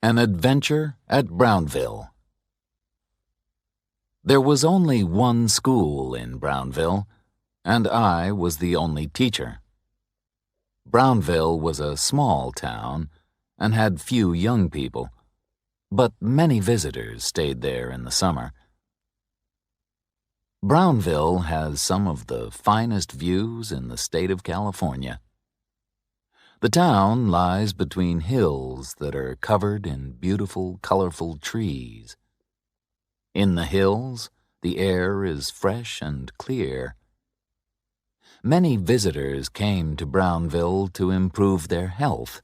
An Adventure at Brownville. There was only one school in Brownville, and I was the only teacher. Brownville was a small town and had few young people, but many visitors stayed there in the summer. Brownville has some of the finest views in the state of California. The town lies between hills that are covered in beautiful, colorful trees. In the hills, the air is fresh and clear. Many visitors came to Brownville to improve their health.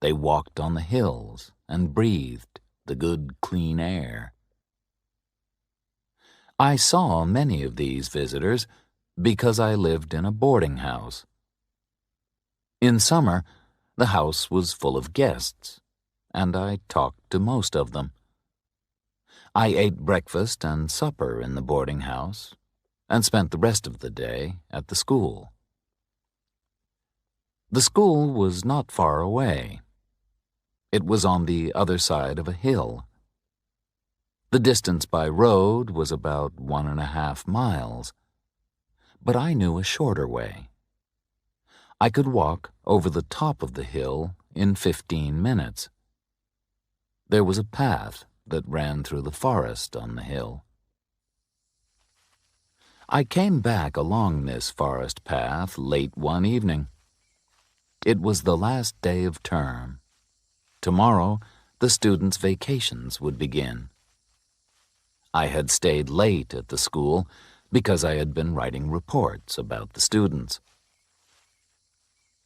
They walked on the hills and breathed the good, clean air. I saw many of these visitors because I lived in a boarding house. In summer, the house was full of guests, and I talked to most of them. I ate breakfast and supper in the boarding house and spent the rest of the day at the school. The school was not far away. It was on the other side of a hill. The distance by road was about 1.5 miles, but I knew a shorter way. I could walk over the top of the hill in 15 minutes. There was a path that ran through the forest on the hill. I came back along this forest path late one evening. It was the last day of term. Tomorrow, the students' vacations would begin. I had stayed late at the school because I had been writing reports about the students.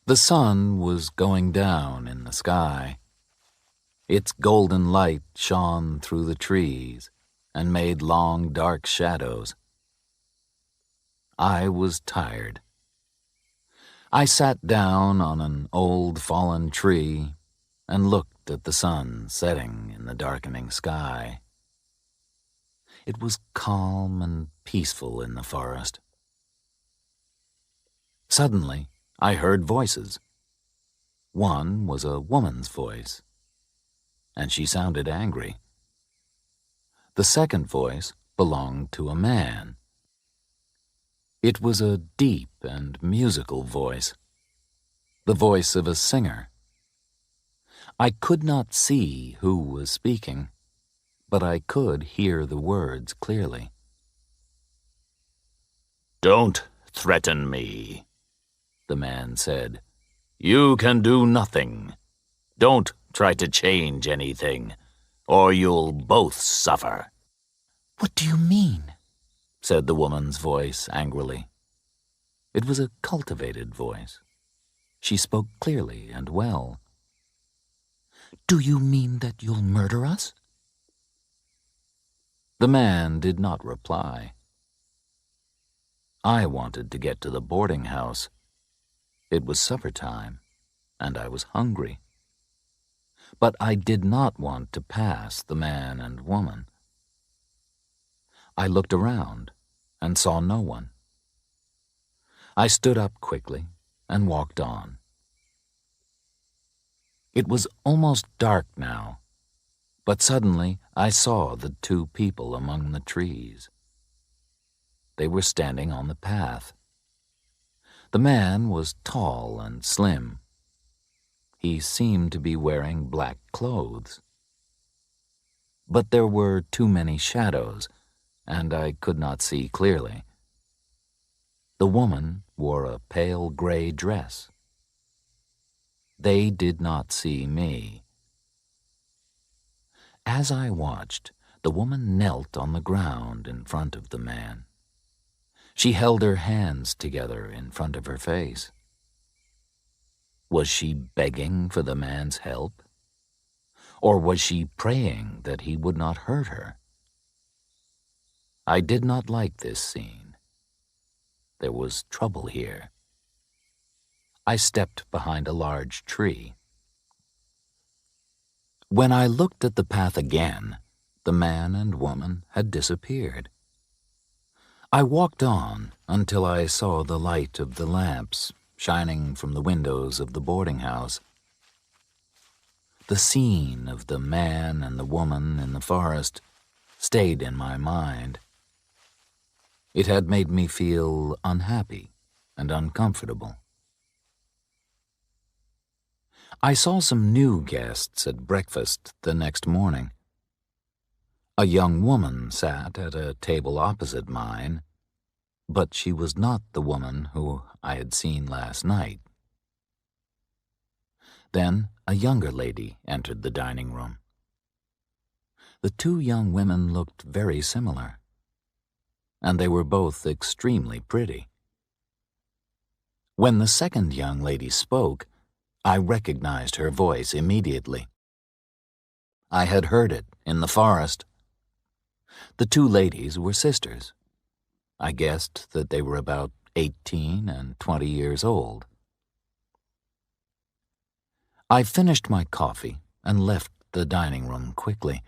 The sun was going down in the sky. Its golden light shone through the trees and made long, dark shadows. I was tired. I sat down on an old fallen tree and looked at the sun setting in the darkening sky. It was calm and peaceful in the forest. Suddenly, I heard voices. One was a woman's voice, and she sounded angry. The second voice belonged to a man. It was a deep and musical voice, the voice of a singer. I could not see who was speaking, but I could hear the words clearly. "Don't threaten me," the man said. "You can do nothing. Don't try to change anything, or you'll both suffer." "What do you mean?" said the woman's voice angrily. It was a cultivated voice. She spoke clearly and well. "Do you mean that you'll murder us?" The man did not reply. I wanted to get to the boarding house. It was supper time, and I was hungry. But I did not want to pass the man and woman. I looked around and saw no one. I stood up quickly and walked on. It was almost dark now, but suddenly I saw the two people among the trees. They were standing on the path. The man was tall and slim. He seemed to be wearing black clothes. But there were too many shadows, and I could not see clearly. The woman wore a pale gray dress. They did not see me. As I watched, the woman knelt on the ground in front of the man. She held her hands together in front of her face. Was she begging for the man's help? Or was she praying that he would not hurt her? I did not like this scene. There was trouble here. I stepped behind a large tree. When I looked at the path again, the man and woman had disappeared. I walked on until I saw the light of the lamps shining from the windows of the boarding house. The scene of the man and the woman in the forest stayed in my mind. It had made me feel unhappy and uncomfortable. I saw some new guests at breakfast the next morning. A young woman sat at a table opposite mine, but she was not the woman who I had seen last night. Then a younger lady entered the dining room. The two young women looked very similar, and they were both extremely pretty. When the second young lady spoke, I recognized her voice immediately. I had heard it in the forest. The two ladies were sisters. I guessed that they were about 18 and 20 years old. I finished my coffee and left the dining room quickly.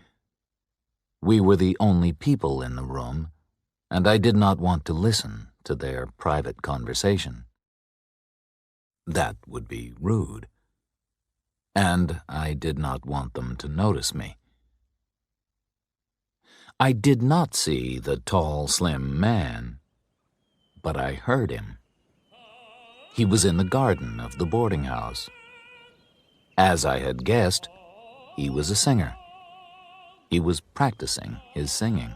We were the only people in the room, and I did not want to listen to their private conversation. That would be rude, and I did not want them to notice me. I did not see the tall, slim man, but I heard him. He was in the garden of the boarding house. As I had guessed, he was a singer. He was practicing his singing.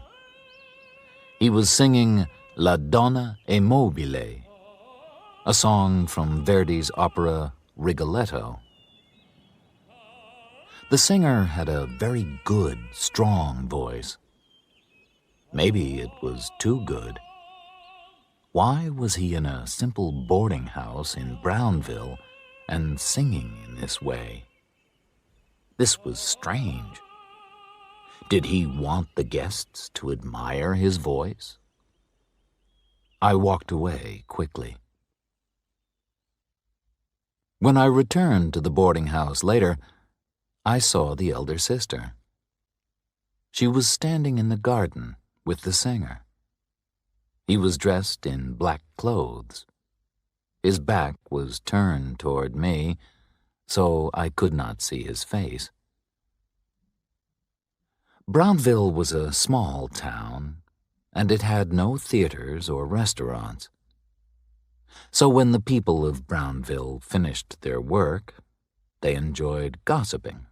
He was singing La Donna è mobile, a song from Verdi's opera Rigoletto. The singer had a very good, strong voice. Maybe it was too good. Why was he in a simple boarding house in Brownville and singing in this way? This was strange. Did he want the guests to admire his voice? I walked away quickly. When I returned to the boarding house later, I saw the elder sister. She was standing in the garden with the singer. He was dressed in black clothes. His back was turned toward me, so I could not see his face. Brownville was a small town, and it had no theaters or restaurants. So when the people of Brownville finished their work, they enjoyed gossiping.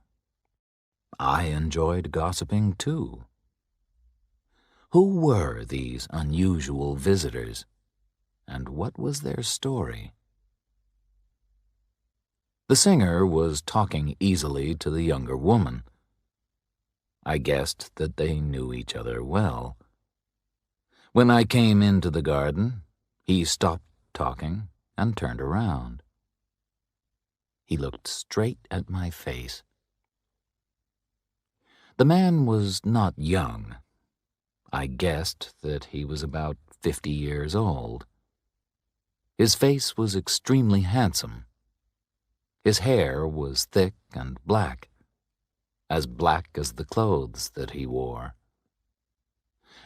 I enjoyed gossiping too. Who were these unusual visitors, and what was their story? The singer was talking easily to the younger woman. I guessed that they knew each other well. When I came into the garden, he stopped talking and turned around. He looked straight at my face. The man was not young. I guessed that he was about 50 years old. His face was extremely handsome. His hair was thick and black as the clothes that he wore.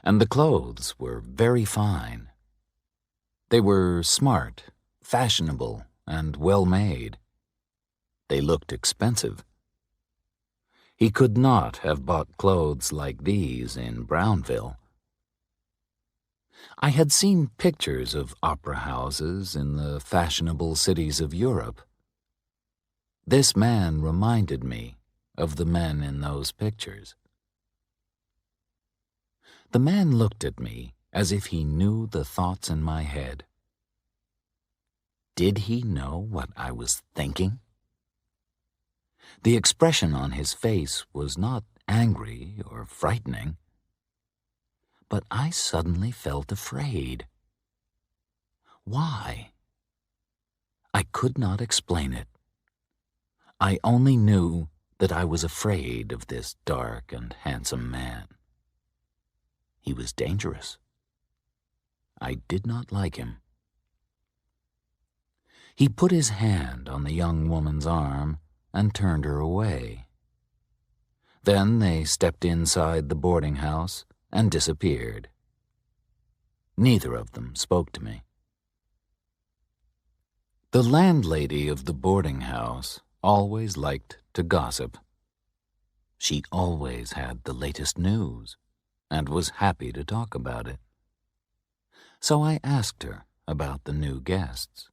And the clothes were very fine. They were smart, fashionable, and well-made. They looked expensive. He could not have bought clothes like these in Brownville. I had seen pictures of opera houses in the fashionable cities of Europe. This man reminded me of the men in those pictures. The man looked at me as if he knew the thoughts in my head. Did he know what I was thinking? The expression on his face was not angry or frightening, but I suddenly felt afraid. Why? I could not explain it. I only knew that I was afraid of this dark and handsome man. He was dangerous. I did not like him. He put his hand on the young woman's arm and turned her away. Then they stepped inside the boarding house and disappeared. Neither of them spoke to me. The landlady of the boarding house always liked to gossip. She always had the latest news and was happy to talk about it. So I asked her about the new guests.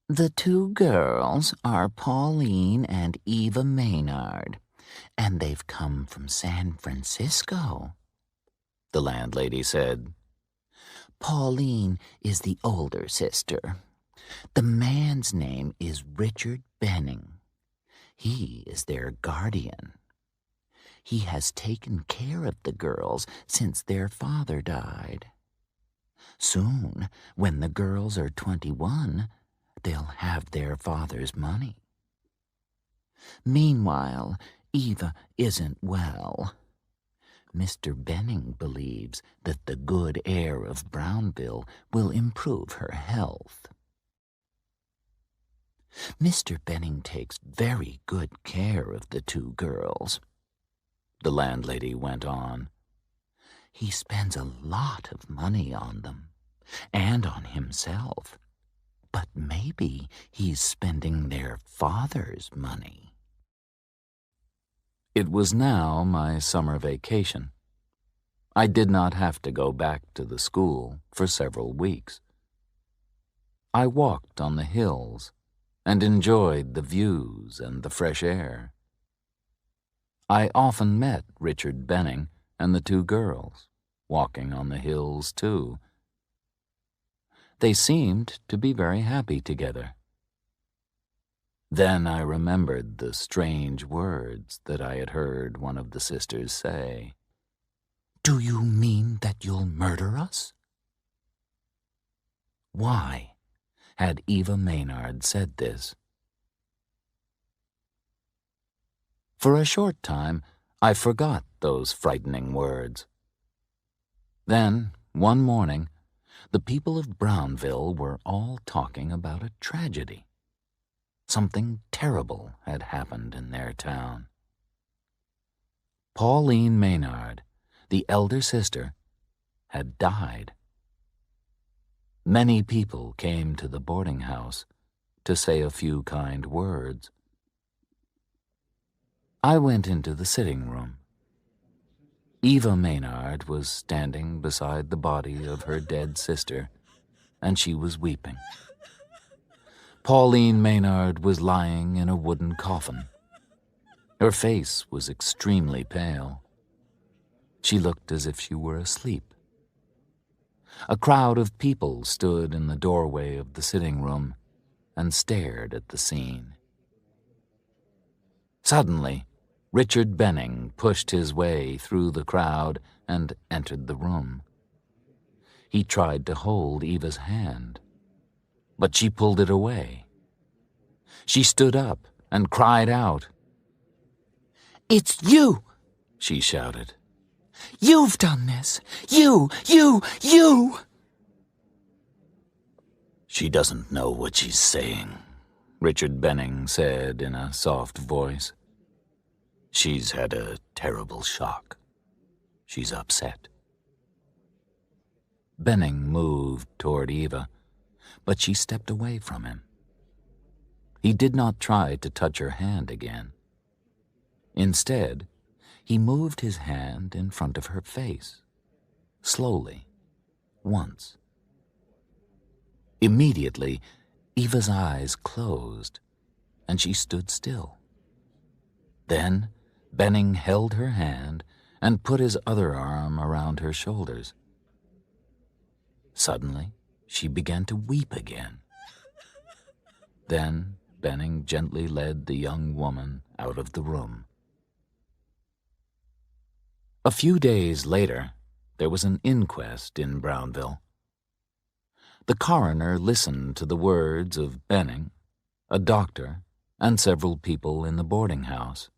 The two girls are Pauline and Eva Maynard, and they've come from San Francisco, the landlady said. Pauline is the older sister. The man's name is Richard Benning. He is their guardian. He has taken care of the girls since their father died. Soon, when the girls are 21, they'll have their father's money. Meanwhile, Eva isn't well. Mr. Benning believes that the good air of Brownville will improve her health. Mr. Benning takes very good care of the two girls, the landlady went on. He spends a lot of money on them, and on himself. But maybe he's spending their father's money. It was now my summer vacation. I did not have to go back to the school for several weeks. I walked on the hills and enjoyed the views and the fresh air. I often met Richard Benning and the two girls, walking on the hills too. They seemed to be very happy together. Then I remembered the strange words that I had heard one of the sisters say. "Do you mean that you'll murder us?" Why had Eva Maynard said this? For a short time, I forgot those frightening words. Then, one morning, the people of Brownville were all talking about a tragedy. Something terrible had happened in their town. Pauline Maynard, the elder sister, had died. Many people came to the boarding house to say a few kind words. I went into the sitting room. Eva Maynard was standing beside the body of her dead sister, and she was weeping. Pauline Maynard was lying in a wooden coffin. Her face was extremely pale. She looked as if she were asleep. A crowd of people stood in the doorway of the sitting room and stared at the scene. Suddenly, Richard Benning pushed his way through the crowd and entered the room. He tried to hold Eva's hand, but she pulled it away. She stood up and cried out. "It's you!" she shouted. "You've done this! You! She doesn't know what she's saying, Richard Benning said in a soft voice. She's had a terrible shock. She's upset. Benning moved toward Eva, but she stepped away from him. He did not try to touch her hand again. Instead, he moved his hand in front of her face, slowly, once. Immediately, Eva's eyes closed, and she stood still. Then, Benning held her hand and put his other arm around her shoulders. Suddenly, she began to weep again. Then, Benning gently led the young woman out of the room. A few days later, there was an inquest in Brownville. The coroner listened to the words of Benning, a doctor, and several people in the boarding house.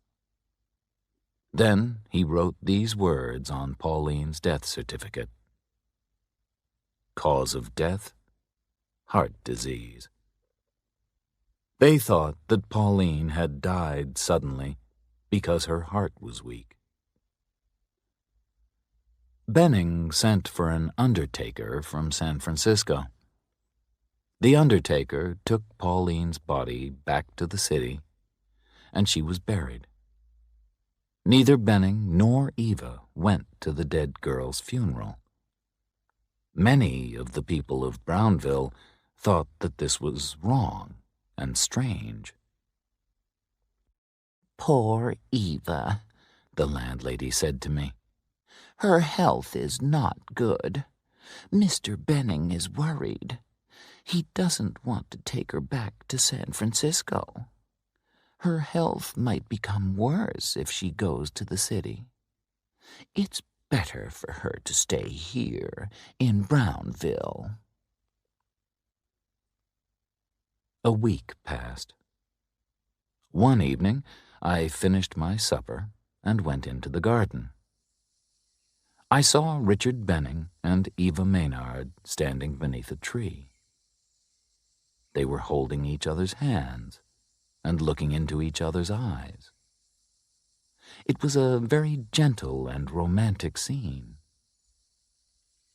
Then he wrote these words on Pauline's death certificate. Cause of death, heart disease. They thought that Pauline had died suddenly because her heart was weak. Benning sent for an undertaker from San Francisco. The undertaker took Pauline's body back to the city, and she was buried. Neither Benning nor Eva went to the dead girl's funeral. Many of the people of Brownville thought that this was wrong and strange. "Poor Eva," the landlady said to me. "Her health is not good. Mr. Benning is worried. He doesn't want to take her back to San Francisco. Her health might become worse if she goes to the city. It's better for her to stay here in Brownville." A week passed. One evening, I finished my supper and went into the garden. I saw Richard Benning and Eva Maynard standing beneath a tree. They were holding each other's hands and looking into each other's eyes. It was a very gentle and romantic scene.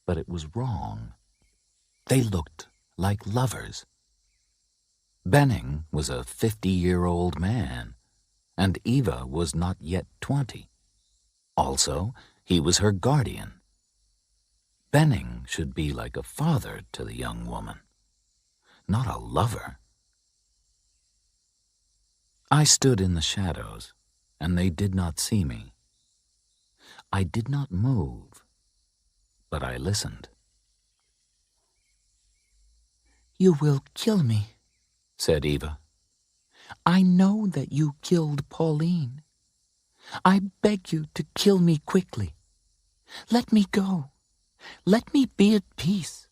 But it was wrong. They looked like lovers. Benning was a 50-year-old man, and Eva was not yet 20. Also, he was her guardian. Benning should be like a father to the young woman, not a lover. I stood in the shadows, and they did not see me. I did not move, but I listened. "You will kill me," said Eva. "I know that you killed Pauline. I beg you to kill me quickly. Let me go. Let me be at peace."